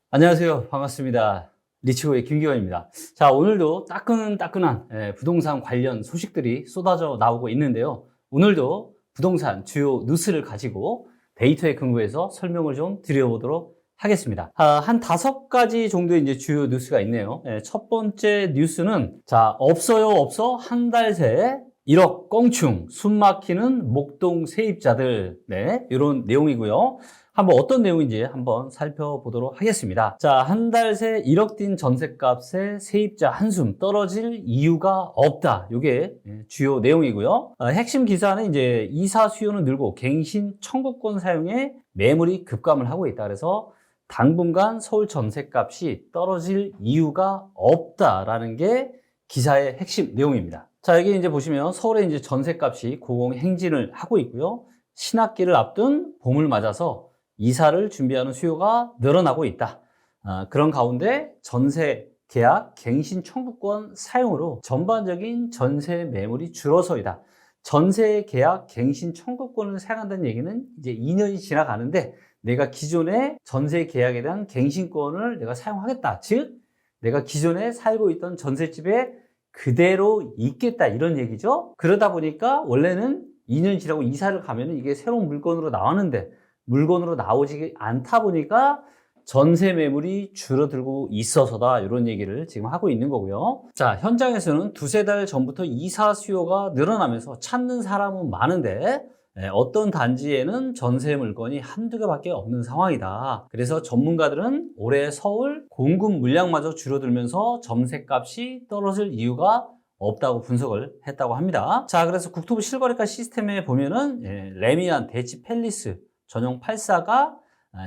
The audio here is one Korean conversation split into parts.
안녕하세요. 반갑습니다. 리치고의 김기환입니다. 자, 오늘도 따끈따끈한 부동산 관련 소식들이 쏟아져 나오고 있는데요. 오늘도 부동산 주요 뉴스를 가지고 데이터에 근거해서 설명을 좀 드려보도록 하겠습니다. 한 5가지 정도의 이제 주요 뉴스가 있네요. 첫 번째 뉴스는, 자, 없어 한 달 새 1억 껑충 숨 막히는 목동 세입자들. 네, 이런 내용이고요. 한번 어떤 내용인지 한번 살펴보도록 하겠습니다. 자, 한 달 새 1억 뛴 전셋값에 세입자 한숨 떨어질 이유가 없다. 이게 주요 내용이고요. 핵심 기사는 이제 이사 수요는 늘고 갱신 청구권 사용에 매물이 급감을 하고 있다. 그래서 당분간 서울 전셋값이 떨어질 이유가 없다라는 게 기사의 핵심 내용입니다. 자, 여기 이제 보시면 서울의 이제 전셋값이 고공행진을 하고 있고요. 신학기를 앞둔 봄을 맞아서 이사를 준비하는 수요가 늘어나고 있다. 그런 가운데 전세 계약 갱신 청구권 사용으로 전반적인 전세 매물이 줄어서이다. 전세 계약 갱신 청구권을 사용한다는 얘기는 이제 2년이 지나가는데 내가 기존의 전세 계약에 대한 갱신권을 내가 사용하겠다. 즉, 내가 기존에 살고 있던 전셋집에 그대로 있겠다. 이런 얘기죠. 그러다 보니까 원래는 2년 지나고 이사를 가면 이게 새로운 물건으로 나왔는데 물건으로 나오지 않다 보니까 전세 매물이 줄어들고 있어서다. 이런 얘기를 지금 하고 있는 거고요. 자, 현장에서는 2-3달 전부터 이사 수요가 늘어나면서 찾는 사람은 많은데 어떤 단지에는 전세 물건이 한두 개밖에 없는 상황이다. 그래서 전문가들은 올해 서울 공급 물량마저 줄어들면서 전셋값이 떨어질 이유가 없다고 분석을 했다고 합니다. 자, 그래서 국토부 실거래가 시스템에 보면은 레미안 대치 팰리스 전용 84가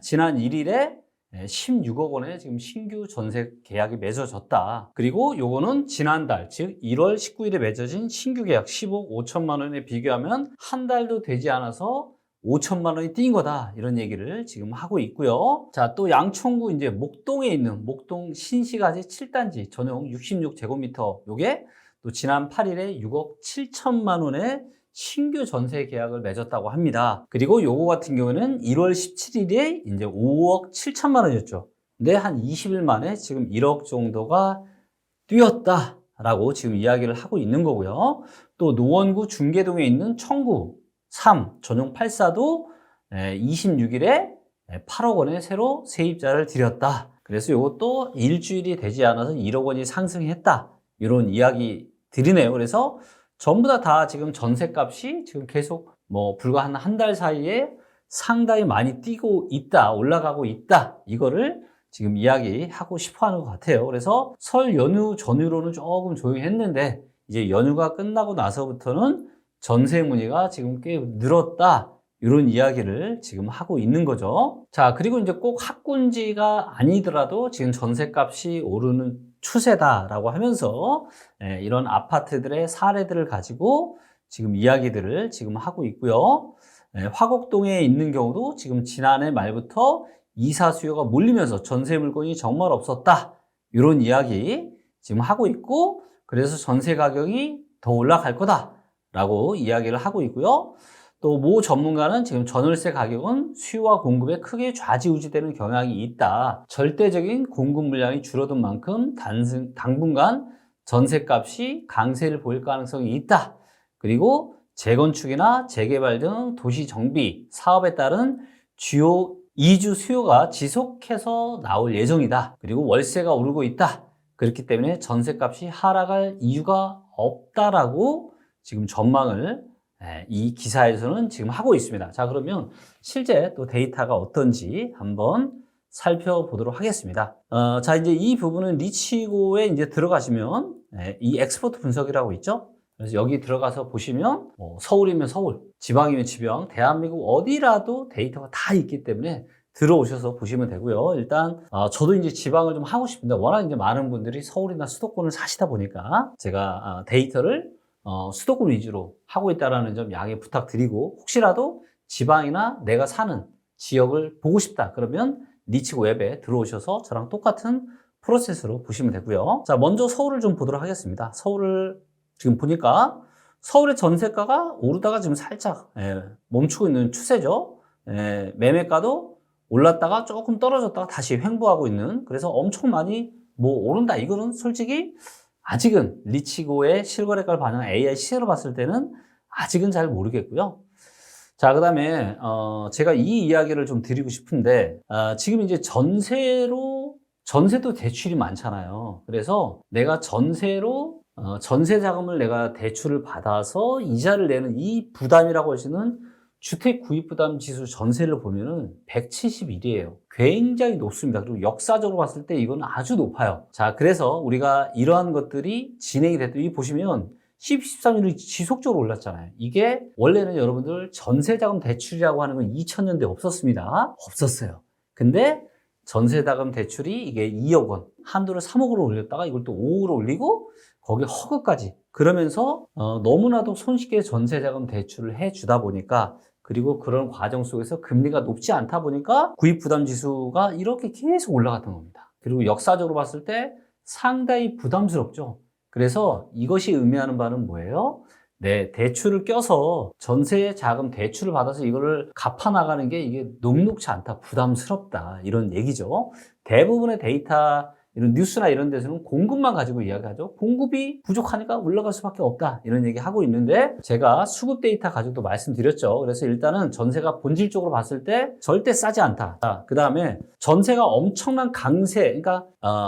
지난 1일에 16억 원의 지금 신규 전세 계약이 맺어졌다. 그리고 요거는 지난달, 즉 1월 19일에 맺어진 신규 계약 10억 5천만 원에 비교하면 한 달도 되지 않아서 5천만 원이 뛴 거다. 이런 얘기를 지금 하고 있고요. 자, 또 양천구 이제 목동에 있는 목동 신시가지 7단지 전용 66제곱미터 요게 또 지난 8일에 6억 7천만 원에 신규 전세 계약을 맺었다고 합니다. 그리고 요거 같은 경우는 1월 17일에 이제 5억 7천만 원이었죠. 근데 한 20일 만에 지금 1억 정도가 뛰었다라고 지금 이야기를 하고 있는 거고요. 또 노원구 중계동에 있는 청구 3 전용 84도 26일에 8억 원에 새로 세입자를 들였다. 그래서 요것도 일주일이 되지 않아서 1억 원이 상승했다. 이런 이야기 드리네요. 그래서 전부 다 지금 전셋값이 지금 계속 불과 한 달 사이에 상당히 많이 뛰고 있다, 올라가고 있다. 이거를 지금 이야기하고 싶어 하는 것 같아요. 그래서 설 연휴 전후로는 조금 조용히 했는데 이제 연휴가 끝나고 나서부터는 전세 문의가 지금 꽤 늘었다. 이런 이야기를 지금 하고 있는 거죠. 자, 그리고 이제 꼭 학군지가 아니더라도 지금 전셋값이 오르는 추세다라고 하면서 이런 아파트들의 사례들을 가지고 지금 이야기들을 지금 하고 있고요. 화곡동에 있는 경우도 지금 지난해 말부터 이사 수요가 몰리면서 전세 물건이 정말 없었다. 이런 이야기 지금 하고 있고 그래서 전세 가격이 더 올라갈 거다라고 이야기를 하고 있고요. 또 모 전문가는 지금 전월세 가격은 수요와 공급에 크게 좌지우지되는 경향이 있다. 절대적인 공급 물량이 줄어든 만큼 당분간 전셋값이 강세를 보일 가능성이 있다. 그리고 재건축이나 재개발 등 도시 정비, 사업에 따른 주요 이주 수요가 지속해서 나올 예정이다. 그리고 월세가 오르고 있다. 그렇기 때문에 전셋값이 하락할 이유가 없다라고 지금 전망을 이 기사에서는 지금 하고 있습니다. 자, 그러면 실제 또 데이터가 어떤지 한번 살펴보도록 하겠습니다. 자, 이제 이 부분은 리치고에 이제 들어가시면 이 엑스포트 분석이라고 있죠? 그래서 여기 들어가서 보시면 서울이면 서울, 지방이면 지방, 대한민국 어디라도 데이터가 다 있기 때문에 들어오셔서 보시면 되고요. 일단 저도 이제 지방을 좀 하고 싶은데 워낙 이제 많은 분들이 서울이나 수도권을 사시다 보니까 제가 데이터를 수도권 위주로 하고 있다는 점 양해 부탁드리고 혹시라도 지방이나 내가 사는 지역을 보고 싶다 그러면 리치고 웹에 들어오셔서 저랑 똑같은 프로세스로 보시면 되고요. 자, 먼저 서울을 좀 보도록 하겠습니다. 서울을 지금 보니까 서울의 전세가가 오르다가 지금 살짝 멈추고 있는 추세죠. 매매가도 올랐다가 조금 떨어졌다가 다시 횡보하고 있는, 그래서 엄청 많이 뭐 오른다, 이거는 솔직히 아직은 리치고의 실거래가를 반영한 AI 시세로 봤을 때는 아직은 잘 모르겠고요. 자, 그 다음에 제가 이 이야기를 좀 드리고 싶은데, 지금 이제 전세도 대출이 많잖아요. 그래서 내가 전세로 전세 자금을 내가 대출을 받아서 이자를 내는 이 부담이라고 하시는 주택 구입 부담 지수 전세를 보면은 171이에요. 굉장히 높습니다. 그리고 역사적으로 봤을 때 이건 아주 높아요. 자, 그래서 우리가 이러한 것들이 진행이 됐더니 보시면 13년이 지속적으로 올랐잖아요. 이게 원래는 여러분들 전세자금 대출이라고 하는 건 2000년대 없었습니다. 없었어요. 근데 전세자금 대출이 이게 2억 원, 한도를 3억으로 올렸다가 이걸 또 5억으로 올리고 거기에 허그까지. 그러면서 너무나도 손쉽게 전세자금 대출을 해주다 보니까, 그리고 그런 과정 속에서 금리가 높지 않다 보니까 구입 부담 지수가 이렇게 계속 올라갔던 겁니다. 그리고 역사적으로 봤을 때 상당히 부담스럽죠. 그래서 이것이 의미하는 바는 뭐예요? 네, 대출을 껴서 전세 자금 대출을 받아서 이거를 갚아 나가는 게 이게 녹록지 않다, 부담스럽다, 이런 얘기죠. 대부분의 데이터, 이런 뉴스나 이런 데서는 공급만 가지고 이야기하죠. 공급이 부족하니까 올라갈 수밖에 없다, 이런 얘기 하고 있는데, 제가 수급 데이터 가지고도 말씀드렸죠. 그래서 일단은 전세가 본질적으로 봤을 때 절대 싸지 않다. 그 다음에 전세가 엄청난 강세, 그러니까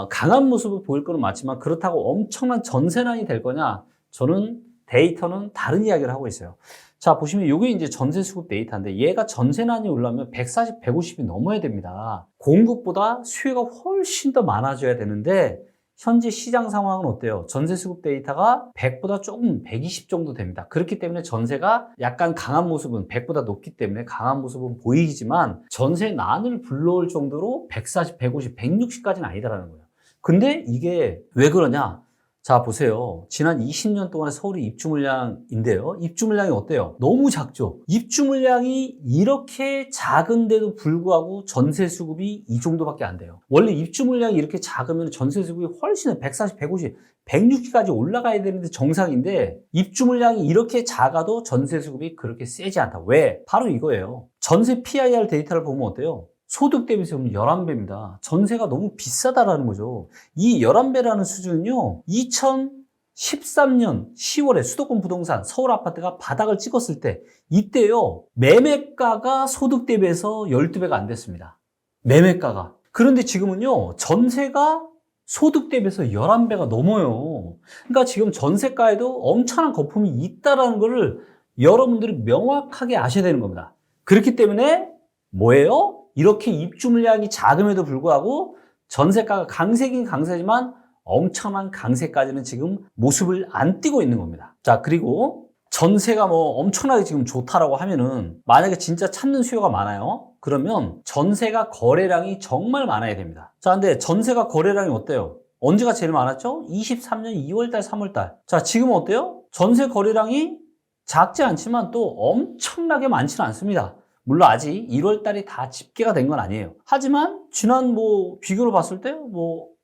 강한 모습을 보일 거는 맞지만 그렇다고 엄청난 전세난이 될 거냐? 저는 데이터는 다른 이야기를 하고 있어요. 자, 보시면 이게 이제 전세 수급 데이터인데, 얘가 전세난이 올라오면 140, 150이 넘어야 됩니다. 공급보다 수요가 훨씬 더 많아져야 되는데, 현재 시장 상황은 어때요? 전세 수급 데이터가 100보다 조금 120 정도 됩니다. 그렇기 때문에 전세가 약간 강한 모습은 100보다 높기 때문에 강한 모습은 보이지만, 전세난을 불러올 정도로 140, 150, 160까지는 아니다라는 거예요. 근데 이게 왜 그러냐? 자, 보세요. 지난 20년 동안의 서울의 입주 물량인데요. 입주 물량이 어때요? 너무 작죠? 입주 물량이 이렇게 작은데도 불구하고 전세 수급이 이 정도밖에 안 돼요. 원래 입주 물량이 이렇게 작으면 전세 수급이 훨씬 140, 150, 160까지 올라가야 되는데 정상인데, 입주 물량이 이렇게 작아도 전세 수급이 그렇게 세지 않다. 왜? 바로 이거예요. 전세 PIR 데이터를 보면 어때요? 소득 대비세 보면 11배입니다. 전세가 너무 비싸다라는 거죠. 이 11배라는 수준은요, 2013년 10월에 수도권 부동산 서울 아파트가 바닥을 찍었을 때, 이때요, 매매가가 소득 대비해서 12배가 안 됐습니다. 매매가가. 그런데 지금은요, 전세가 소득 대비해서 11배가 넘어요. 그러니까 지금 전세가에도 엄청난 거품이 있다라는 것을 여러분들이 명확하게 아셔야 되는 겁니다. 그렇기 때문에 뭐예요? 이렇게 입주 물량이 작음에도 불구하고 전세가가 강세긴 강세지만 엄청난 강세까지는 지금 모습을 안 띄고 있는 겁니다. 자, 그리고 전세가 뭐 엄청나게 지금 좋다라고 하면은, 만약에 진짜 찾는 수요가 많아요? 그러면 전세가 거래량이 정말 많아야 됩니다. 자, 근데 전세가 거래량이 어때요? 언제가 제일 많았죠? 23년 2월달, 3월달. 자, 지금은 어때요? 전세 거래량이 작지 않지만 또 엄청나게 많지는 않습니다. 물론 아직 1월 달이 다 집계가 된 건 아니에요. 하지만 지난 비교로 봤을 때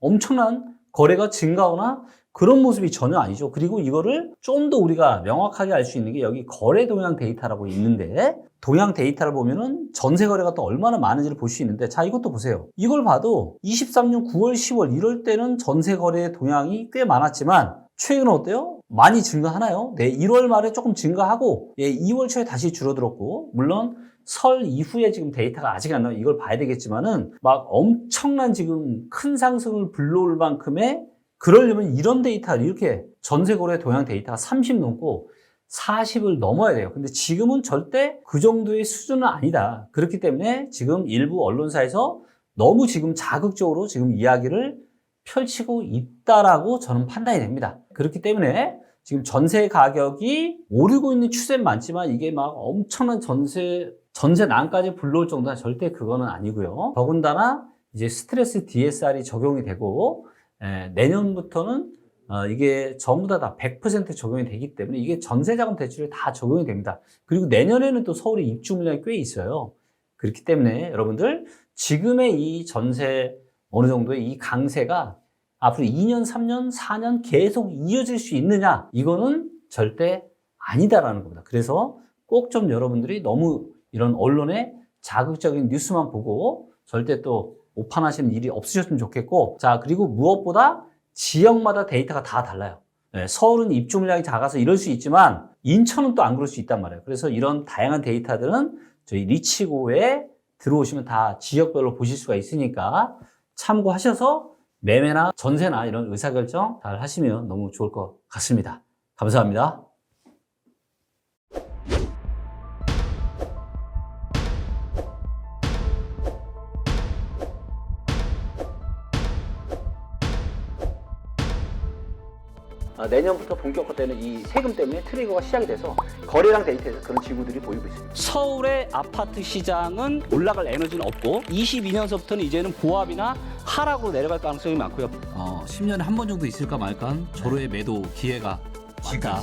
엄청난 거래가 증가하거나 그런 모습이 전혀 아니죠. 그리고 이거를 좀 더 우리가 명확하게 알 수 있는 게 여기 거래 동향 데이터라고 있는데, 동향 데이터를 보면은 전세 거래가 또 얼마나 많은지를 볼 수 있는데, 자, 이것도 보세요. 이걸 봐도 23년 9월, 10월 이럴 때는 전세 거래 동향이 꽤 많았지만 최근은 어때요? 많이 증가하나요? 네, 1월 말에 조금 증가하고 2월 초에 다시 줄어들었고, 물론 설 이후에 지금 데이터가 아직 안 나와요. 이걸 봐야 되겠지만은 막 엄청난 지금 큰 상승을 불러올 만큼의, 그러려면 이런 데이터를, 이렇게 전세 거래 동향 데이터가 30 넘고 40을 넘어야 돼요. 근데 지금은 절대 그 정도의 수준은 아니다. 그렇기 때문에 지금 일부 언론사에서 너무 지금 자극적으로 지금 이야기를 펼치고 있다라고 저는 판단이 됩니다. 그렇기 때문에 지금 전세 가격이 오르고 있는 추세는 많지만 이게 막 엄청난 전세난까지 불러올 정도는 절대 그거는 아니고요. 더군다나 이제 스트레스 DSR이 적용이 되고, 내년부터는 이게 전부 다 100% 적용이 되기 때문에 이게 전세자금 대출에 다 적용이 됩니다. 그리고 내년에는 또 서울에 입주 물량이 꽤 있어요. 그렇기 때문에 여러분들 지금의 이 전세 어느 정도의 이 강세가 앞으로 2년, 3년, 4년 계속 이어질 수 있느냐? 이거는 절대 아니다라는 겁니다. 그래서 꼭 좀 여러분들이 너무 이런 언론의 자극적인 뉴스만 보고 절대 또 오판하시는 일이 없으셨으면 좋겠고, 자, 그리고 무엇보다 지역마다 데이터가 다 달라요. 네, 서울은 입주 물량이 작아서 이럴 수 있지만 인천은 또 안 그럴 수 있단 말이에요. 그래서 이런 다양한 데이터들은 저희 리치고에 들어오시면 다 지역별로 보실 수가 있으니까 참고하셔서 매매나 전세나 이런 의사결정 잘 하시면 너무 좋을 것 같습니다. 감사합니다. 내년부터 본격화되는 이 세금 때문에 트리거가 시작이 돼서 거래량 데이터에서 그런 징후들이 보이고 있습니다. 서울의 아파트 시장은 올라갈 에너지는 없고 22년서부터는 이제는 보합이나 하락으로 내려갈 가능성이 많고요. 10년에 한 번 정도 있을까 말까 조로의 매도 기회가 많다.